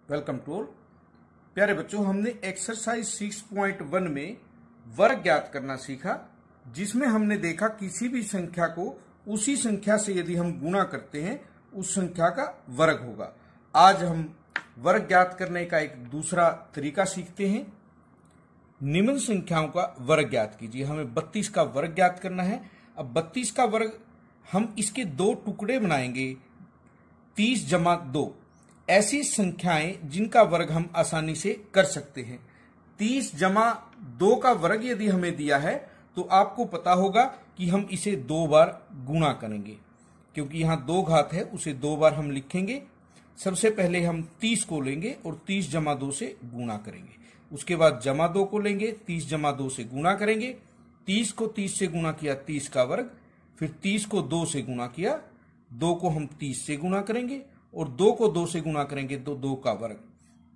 Welcome to all. प्यारे बच्चों, हमने एक्सरसाइज 6.1 में वर्ग ज्ञात करना सीखा, जिसमें हमने देखा किसी भी संख्या को उसी संख्या से यदि हम गुणा करते हैं उस संख्या का वर्ग होगा। आज हम वर्ग ज्ञात करने का एक दूसरा तरीका सीखते हैं। निम्न संख्याओं का वर्ग ज्ञात कीजिए। हमें 32 का वर्ग ज्ञात करना है। अब 32 का वर्ग हम इसके दो टुकड़े बनाएंगे, 30 जमा 2। ऐसी संख्याएं जिनका वर्ग हम आसानी से कर सकते हैं। 30 जमा 2 का वर्ग यदि हमें दिया है तो आपको पता होगा कि हम इसे 2 बार गुणा करेंगे, क्योंकि यहां 2 घात है, उसे 2 बार हम लिखेंगे। सबसे पहले हम 30 को लेंगे और 30 जमा 2 से गुणा करेंगे। उसके बाद जमा 2 को लेंगे, 30 जमा 2 से गुणा करेंगे। 30 को 30 से गुणा किया, 30 का वर्ग। फिर 30 को 2 से गुणा किया, 2 को हम 30 से गुणा करेंगे और 2 को 2 से गुणा करेंगे तो 2 का वर्ग।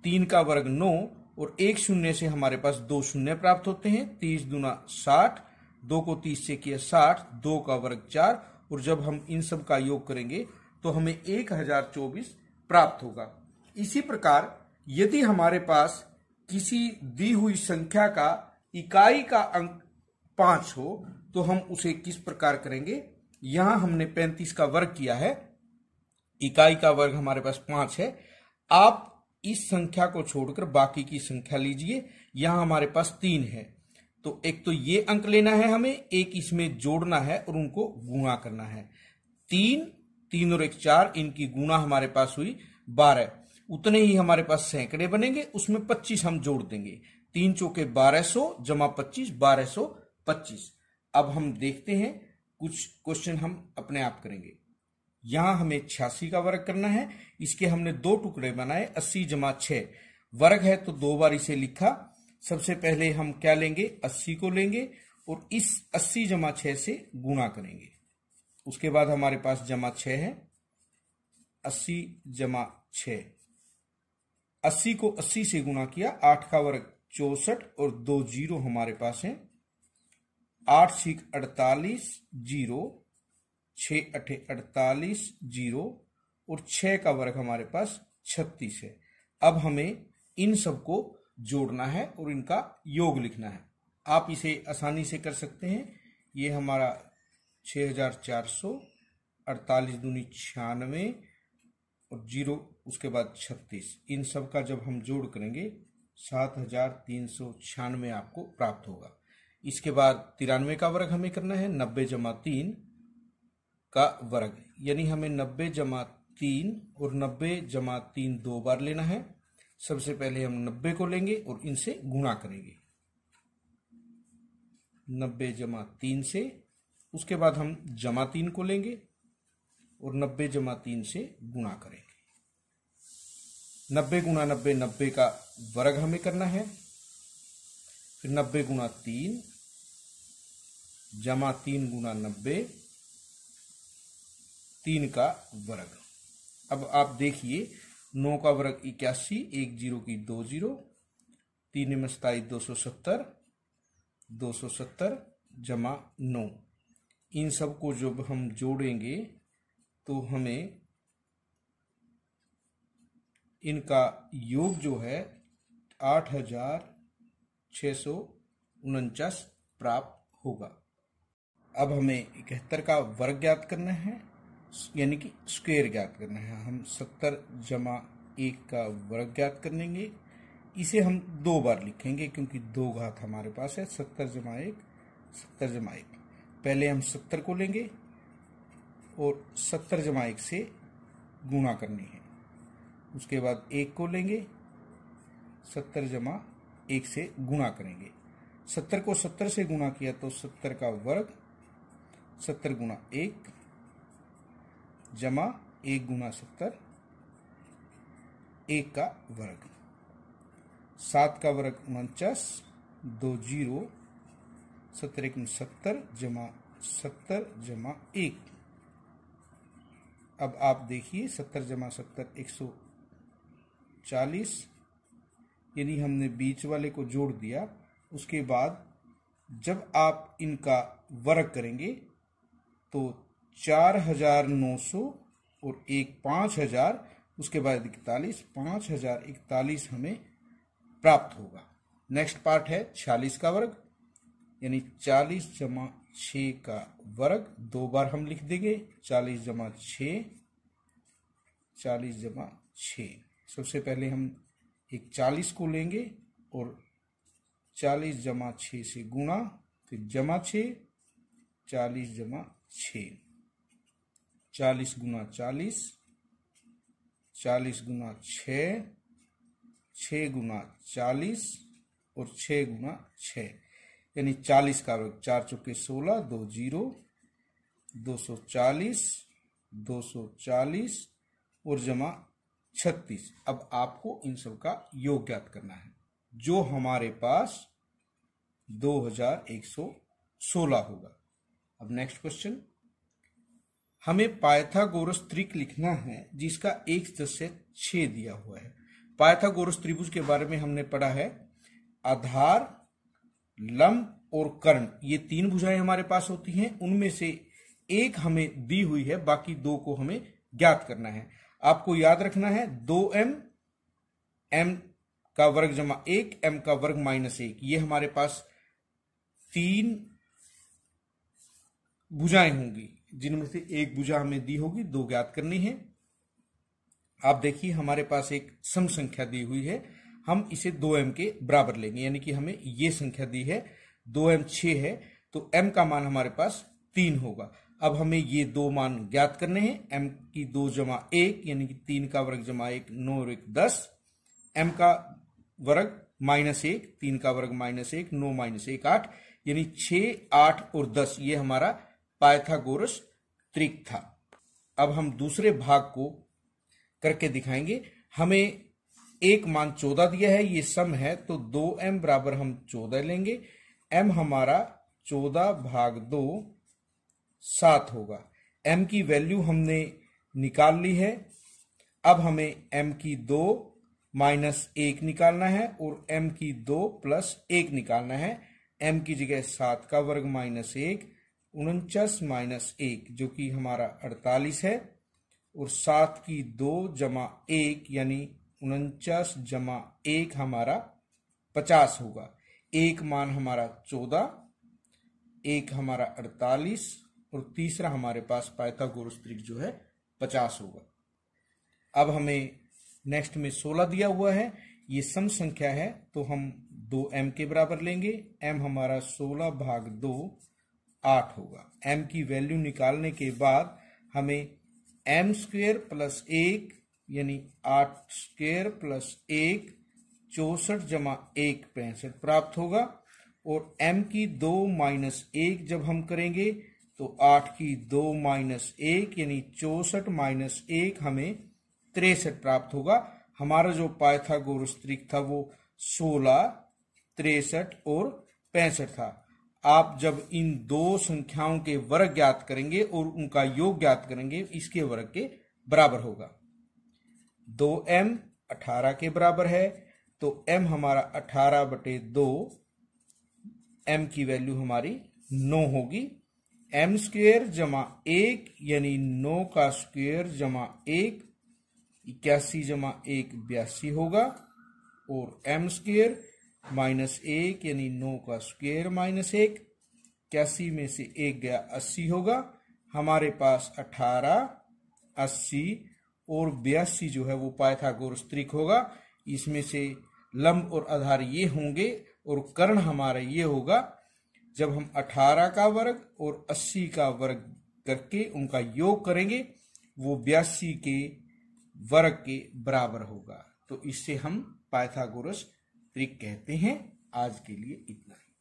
3 का वर्ग 9 और एक शून्य से हमारे पास 2 शून्य प्राप्त होते हैं। 30 दूना 60, 2 को 30 से किया 60, 2 का वर्ग 4। और जब हम इन सब का योग करेंगे तो हमें 1024 प्राप्त होगा। इसी प्रकार यदि हमारे पास किसी दी हुई संख्या का इकाई का अंक 5 हो तो हम उसे किस प्रकार करेंगे। यहां हमने 35 का वर्ग किया है, इकाई का वर्ग हमारे पास 5 है। आप इस संख्या को छोड़कर बाकी की संख्या लीजिए। यहां हमारे पास 3 है, तो एक तो ये अंक लेना है हमें, एक इसमें जोड़ना है और उनको गुणा करना है। 3 और 1 4, इनकी गुणा हमारे पास हुई 12। उतने ही हमारे पास सैकड़े बनेंगे, उसमें 25 हम जोड़ देंगे। 3 चौके 1200 जमा 25, 1225। अब हम देखते हैं, कुछ क्वेश्चन हम अपने आप करेंगे। यहां हमें 86 का वर्ग करना है। इसके हमने 2 टुकड़े बनाए, 80 जमा 6। वर्ग है तो 2 बार इसे लिखा। सबसे पहले हम क्या लेंगे, 80 को लेंगे और इस 80 जमा 6 से गुणा करेंगे। उसके बाद हमारे पास जमा 6 है, 80 जमा 6। 80 को 80 से गुणा किया, 8 का वर्ग 64 और 2 जीरो हमारे पास है। 8 6 48 जीरो, 6 8 48 जीरो और 6 का वर्ग हमारे पास 36 है। अब हमें इन सबको जोड़ना है और इनका योग लिखना है। आप इसे आसानी से कर सकते हैं। ये हमारा 6400, 48 दूनी 96 और जीरो, उसके बाद 36। इन सब का जब हम जोड़ करेंगे 7396 आपको प्राप्त होगा। इसके बाद 93 का वर्ग हमें करना है, 90 जमा 3 का वर्ग, यानी हमें 90 जमा 3 और 90 जमा 3 2 बार लेना है। सबसे पहले हम 90 को लेंगे और इनसे गुणा करेंगे, 90 जमा 3 से। उसके बाद हम जमा 3 को लेंगे और 90 जमा 3 से गुणा करेंगे। 90 गुणा 90, 90 का वर्ग हमें करना है। फिर 90 गुणा 3 जमा 3 गुणा 90, 3 का वर्ग। अब आप देखिए, 9 का वर्ग 81, 1 जीरो की 2 जीरो, 3 में 27 270, 270 जमा 9। इन सब को जब हम जोड़ेंगे तो हमें इनका योग जो है 8649 प्राप्त होगा। अब हमें 71 का वर्ग ज्ञात करना है, यानी कि स्क्वायर ज्ञात करना है। हम 70 जमा 1 का वर्ग ज्ञात करेंगे। इसे हम 2 बार लिखेंगे क्योंकि 2 घात हमारे पास है। 70 जमा 1, 70 जमा 1। पहले हम 70 को लेंगे और 70 जमा 1 से गुणा करनी है। उसके बाद 1 को लेंगे, 70 जमा 1 से गुणा करेंगे। 70 को 70 से गुणा किया तो 70 का वर्ग, 70 गुणा 1 जमा 1 गुणा 70, 1 का वर्ग। 7 का वर्ग 49, 2 जीरो, 70 1 70 जमा 70 जमा 1। अब आप देखिए, 70 जमा 70 140, यानी हमने बीच वाले को जोड़ दिया। उसके बाद जब आप इनका वर्ग करेंगे तो 4900 और 1 5000 उसके बाद 41, 5041 हमें प्राप्त होगा। नेक्स्ट पार्ट है 46 का वर्ग, यानी 40 जमा 6 का वर्ग। 2 बार हम लिख देंगे 40 जमा 6, 40 जमा 6। सबसे पहले हम एक 40 को लेंगे और 40 जमा 6 से गुणा, फिर जमा 6, 40 जमा 6, 40 गुना 40, 40 गुना 6, 6 गुना 40 और 6 गुना 6, यानी 40 का वर्ग। 4 चौके 16, 2 0, 240, 240 और जमा 36। अब आपको इन सब का योग ज्ञात करना है, जो हमारे पास 2116 होगा। अब नेक्स्ट क्वेश्चन, हमें पाइथागोरस त्रिक लिखना है जिसका एक सदस्य 6 दिया हुआ है। पाइथागोरस त्रिभुज के बारे में हमने पढ़ा है, आधार, लंब और कर्ण, ये 3 भुजाएं हमारे पास होती हैं। उनमें से एक हमें दी हुई है, बाकी 2 को हमें ज्ञात करना है। आपको याद रखना है 2m, m का वर्ग जमा 1, m का वर्ग माइनस 1, ये हमारे पास 3 भुजाएं होंगी, जिनमें से एक भुजा हमें दी होगी, 2 ज्ञात करनी है। आप देखिए हमारे पास एक सम संख्या दी हुई है, हम इसे 2m के बराबर लेंगे, यानी कि हमें ये संख्या दी है 2m 6 है, तो m का मान हमारे पास 3 होगा। अब हमें ये 2 मान ज्ञात करने हैं, m की 2 जमा 1 यानी कि 3 का वर्ग जमा 1, 9 और 1 10, m का वर्ग माइनस 1, 3 का वर्ग माइनस 1, 9 माइनस 1 8, यानी 6, 8 और 10, ये हमारा पाइथागोरस त्रिक था। अब हम दूसरे भाग को करके दिखाएंगे। हमें एक मान 14 दिया है, ये सम है, तो 2m बराबर हम 14 लेंगे। m हमारा 14 भाग 2 7 होगा। m की वैल्यू हमने निकाल ली है। अब हमें m की 2 माइनस 1 निकालना है और m की 2 प्लस 1 निकालना है। m की जगह 7 का वर्ग माइनस 1, 49 माइनस 1 जो कि हमारा 48 है, और 7 की 2 जमा 1 यानी 49 जमा 1 हमारा 50 होगा। एक मान हमारा 14, एक हमारा 48 और तीसरा हमारे पास पाइथागोरस त्रिक जो है 50 होगा। अब हमें नेक्स्ट में 16 दिया हुआ है, ये सम संख्या है, तो हम 2m के बराबर लेंगे। m हमारा 16 भाग 2 8 होगा। m की वैल्यू निकालने के बाद हमें m स्क्वेयर प्लस 1 यानी 8 स्क्वेयर प्लस 1 64 जमा 1 65 प्राप्त होगा। और m की 2 माइनस 1 जब हम करेंगे तो 8 की 2 माइनस 1 यानी 64 माइनस 1 हमें 63 प्राप्त होगा। हमारा जो पाइथागोरस त्रिक था वो 16, 63 और 65 था। आप जब इन 2 संख्याओं के वर्ग ज्ञात करेंगे और उनका योग ज्ञात करेंगे, इसके वर्ग के बराबर होगा। 2m 18 के बराबर है, तो m हमारा 18/2, m की वैल्यू हमारी 9 होगी। m स्क्वेयर जमा 1 यानी 9 का स्क्वेयर जमा 1 81 जमा 1 82 होगा। और m स्क्वेयर माइनस 1 यानी 9 का स्क्वेयर माइनस 1, 81 में से 1 गया 80 होगा। हमारे पास 18, 80 और 82 जो है वो पाइथागोरस त्रिक होगा। इसमें से लंब और आधार ये होंगे और कर्ण हमारा ये होगा। जब हम 18 का वर्ग और 80 का वर्ग करके उनका योग करेंगे, वो 82 के वर्ग के बराबर होगा। तो इससे हम पाइथागोरस त्रिक कहते हैं। आज के लिए इतना ही।